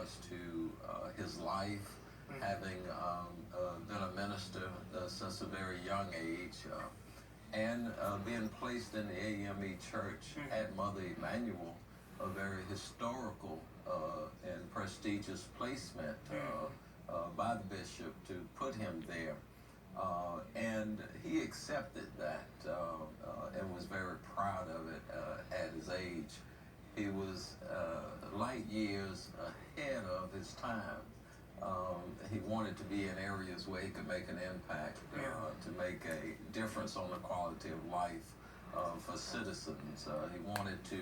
regards to his life, having been a minister since a very young age, and being placed in the AME Church at Mother Emanuel, a very historical and prestigious placement by the bishop to put him there. And he accepted that and was very proud of it at his age. He was light years ahead of his time. He wanted to be in areas where he could make an impact, to make a difference on the quality of life for citizens. He wanted to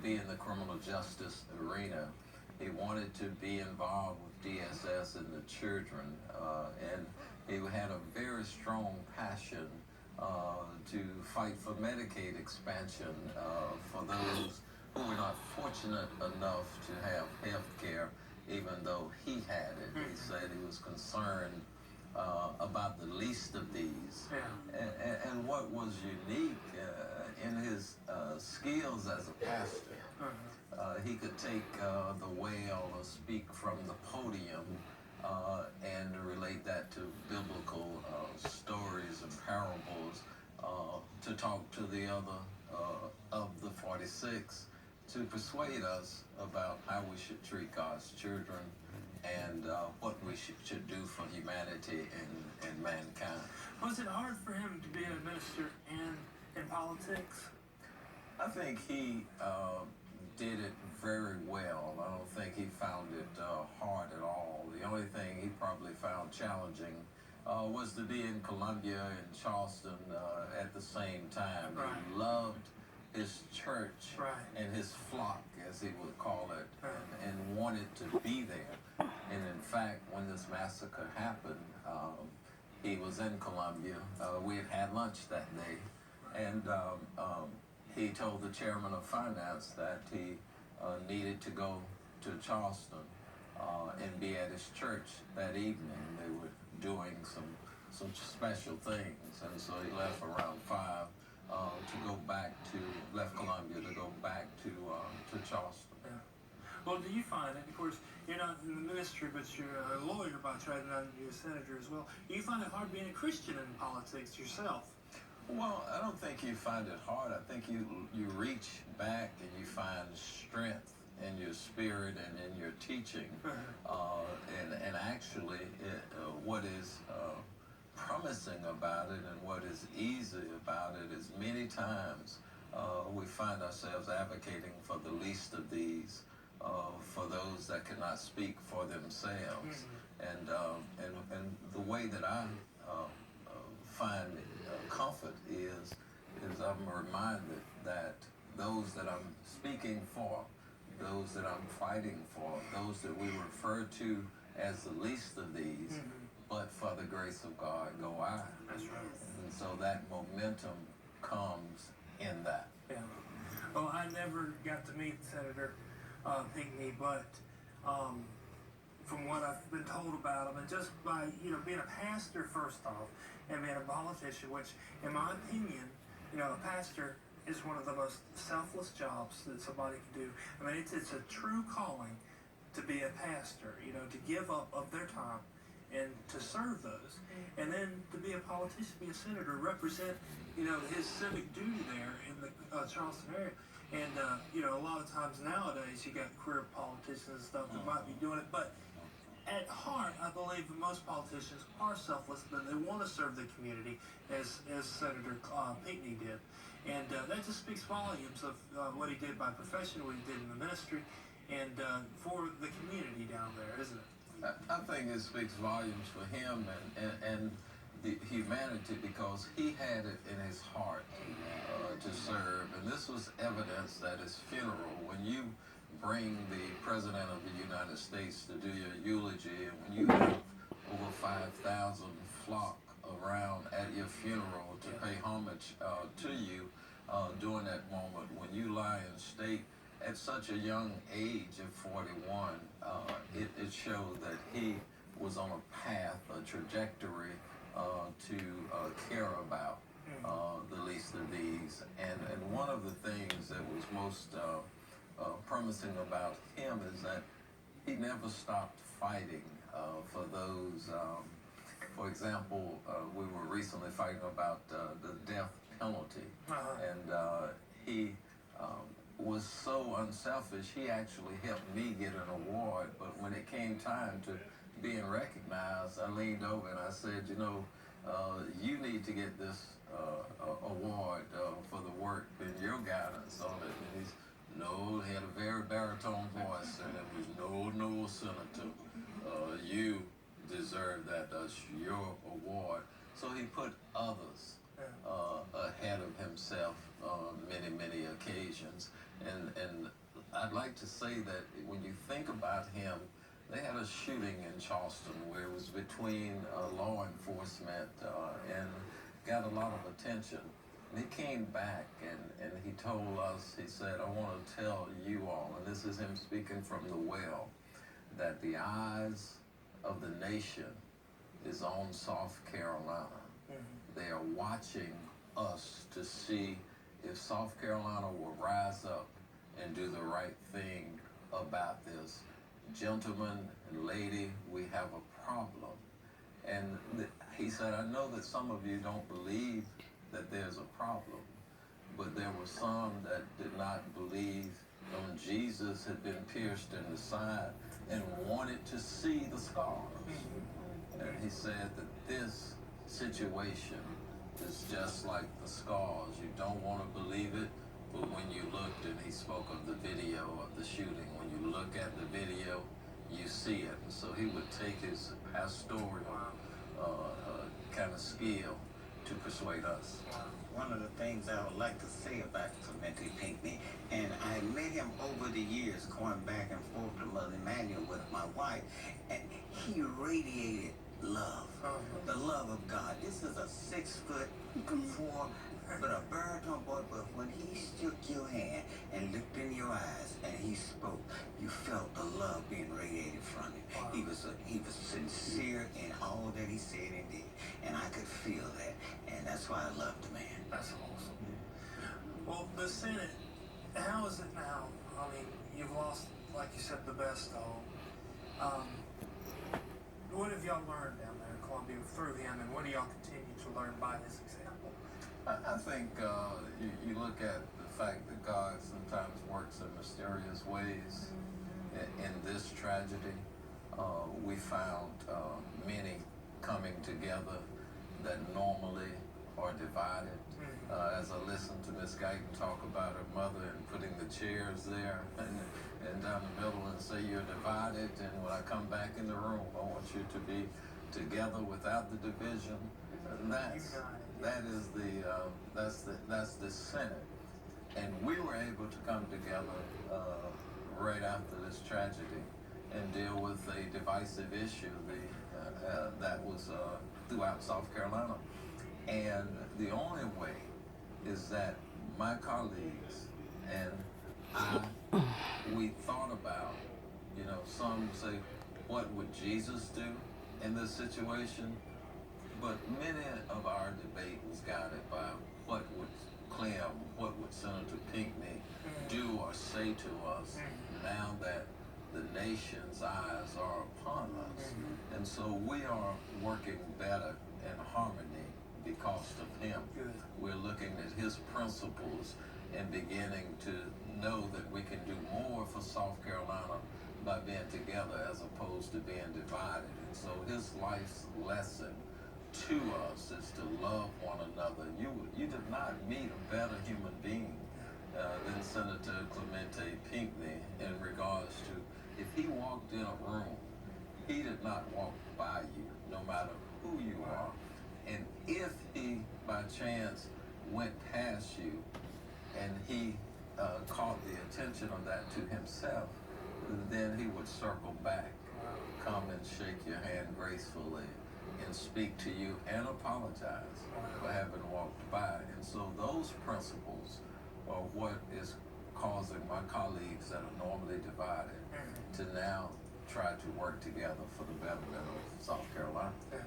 be in the criminal justice arena. He wanted to be involved with DSS and the children, and he had a very strong passion to fight for Medicaid expansion for those who were not fortunate enough to have health care, even though he had it. He said he was concerned about the least of these. And what was unique in his skills as a pastor, he could take the well or speak from the podium and relate that to biblical stories and parables, to talk to the other of the 46, to persuade us about how we should treat God's children and what we should do for humanity and mankind. Was it hard for him to be a minister and in politics? I think he did it very well. I don't think he found it hard at all. The only thing he probably found challenging was to be in Columbia and Charleston at the same time. Right. He loved his church and his flock, as he would call it, and wanted to be there. And in fact, when this massacre happened, he was in Columbia. We had had lunch that day, and he told the chairman of finance that he needed to go to Charleston and be at his church that evening. They were doing some special things, and so he left around 5 to go back to, left Columbia to go back to Charleston. Yeah. Well, do you find it, of course, you're not in the ministry, but you're a lawyer by trade, and you're a senator as well. Do you find it hard being a Christian in politics yourself? Well, I don't think you find it hard. I think you reach back and you find strength in your spirit and in your teaching. And actually, what is promising about it and what is easy about it is many times we find ourselves advocating for the least of these, for those that cannot speak for themselves. And the way that I find comfort is I'm reminded that those that I'm speaking for, those that I'm fighting for, those that we refer to as the least of these, but for the grace of God go I. That's right. And so that momentum comes in that. Yeah. Well, I never got to meet Senator Pinckney, but from what I've been told about him, and just by being a pastor first off, and being a politician, which, in my opinion, a pastor is one of the most selfless jobs that somebody can do. I mean, it's a true calling to be a pastor, to give up of their time and to serve those. And then to be a politician, be a senator, represent, his civic duty there in the Charleston area. And, a lot of times nowadays you got career politicians and stuff that might be doing it, but at heart, I believe that most politicians are selfless, but they want to serve the community, as Senator Pinckney did. And that just speaks volumes of what he did by profession, what he did in the ministry, and for the community down there, isn't it? I think it speaks volumes for him and the humanity, because he had it in his heart to serve. And this was evidence at his funeral. When you bring the President of the United States to do your eulogy, and when you have over 5,000 flock around at your funeral to pay homage to you during that moment, when you lie in state at such a young age of 41, it showed that he was on a path, a trajectory to care about the least of these. And one of the things that was most promising about him is that he never stopped fighting for those. For example, we were recently fighting about the death penalty, and he was so unselfish. He actually helped me get an award, but when it came time to being recognized, I leaned over and I said, you know, you need to get this award for the work and your guidance on it. And he's, no, he had a very baritone voice, and it was, no, Senator, you deserve that. That's your award. So he put others ahead of himself on many occasions. And I'd like to say that when you think about him, they had a shooting in Charleston where it was between law enforcement and got a lot of attention. And he came back and he told us, he said, I want to tell you all, and this is him speaking from the well, that the eyes of the nation is on South Carolina. They are watching us to see if South Carolina will rise up and do the right thing about this. Gentlemen and lady, we have a problem. And he said, I know that some of you don't believe that there's a problem, but there were some that did not believe when Jesus had been pierced in the side and wanted to see the scars. And he said that this situation is just like the scars. You don't want to believe it, but when you looked, and he spoke of the video of the shooting, when you look at the video, you see it. And so he would take his pastoral kind of skill to persuade us. One of the things I would like to say about Clemente Pinckney, and I met him over the years, going back and forth to Mother Emanuel with my wife, and he radiated love, the love of God. This is a 6'4", but a baritone boy, but when he shook your hand and looked in your eyes and he spoke, you felt the love being radiated from him. He was sincere in all that he said and did, and I could feel that, and that's why I loved the man. That's awesome. Well, the Senate, how is it now? I mean, you've lost, like you said, the best of. What have y'all learned down there in Columbia through him, and what do y'all continue to learn by his example? I think you look at the fact that God sometimes works in mysterious ways. In this tragedy, we found many coming together that normally are divided. As I listened to Miss Guyton talk about her mother and putting the chairs there and down the middle and say you're divided, and when I come back in the room, I want you to be together without the division. And that's the Senate. And we were able to come together right after this tragedy and deal with a divisive issue that was throughout South Carolina. And the only way is that my colleagues and we thought about, some say, what would Jesus do in this situation? But many of our debate was guided by what would Senator Pinckney do or say to us now that the nation's eyes are upon us. And so we are working better in harmony because of him. We're looking at his principles and beginning to know that we can do more for South Carolina by being together as opposed to being divided. And so his life's lesson to us is to love one another. You did not meet a better human being than Senator Clemente Pinckney in regards to, if he walked in a room, he did not walk by you, no matter who you are. And if he, by chance, went past you and he caught the attention of that to himself, then he would circle back, come and shake your hand gracefully, and speak to you and apologize for having walked by. And so those principles are what is causing my colleagues that are normally divided to now try to work together for the betterment of South Carolina. Yeah.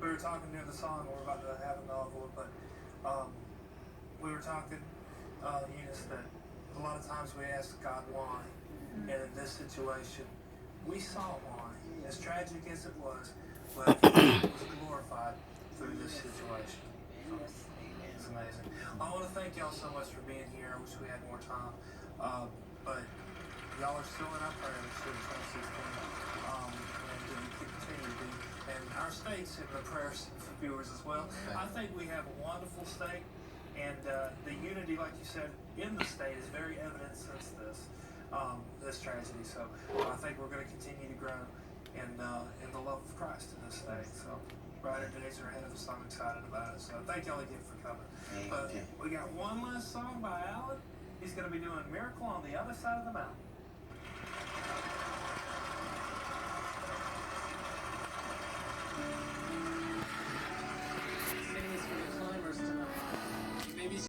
We were talking near the song, we're about to have a novel, but we were talking, Eunice, that a lot of times we ask God why, and in this situation, we saw one, as tragic as it was, but it was glorified through this situation. So, it's amazing. I want to thank y'all so much for being here. I wish we had more time. But y'all are still in our prayers for 2016. And we continue to be. And our state's in the prayers for viewers as well. I think we have a wonderful state. And the unity, like you said, in the state is very evident since this tragedy. So I think we're going to continue to grow in the love of Christ in this state. So brighter days are ahead of us. I'm excited about it. So thank y'all again for coming. But we got one last song by Alan. He's going to be doing Miracle on the Other Side of the Mountain. Sing this for the climbers tonight. Maybe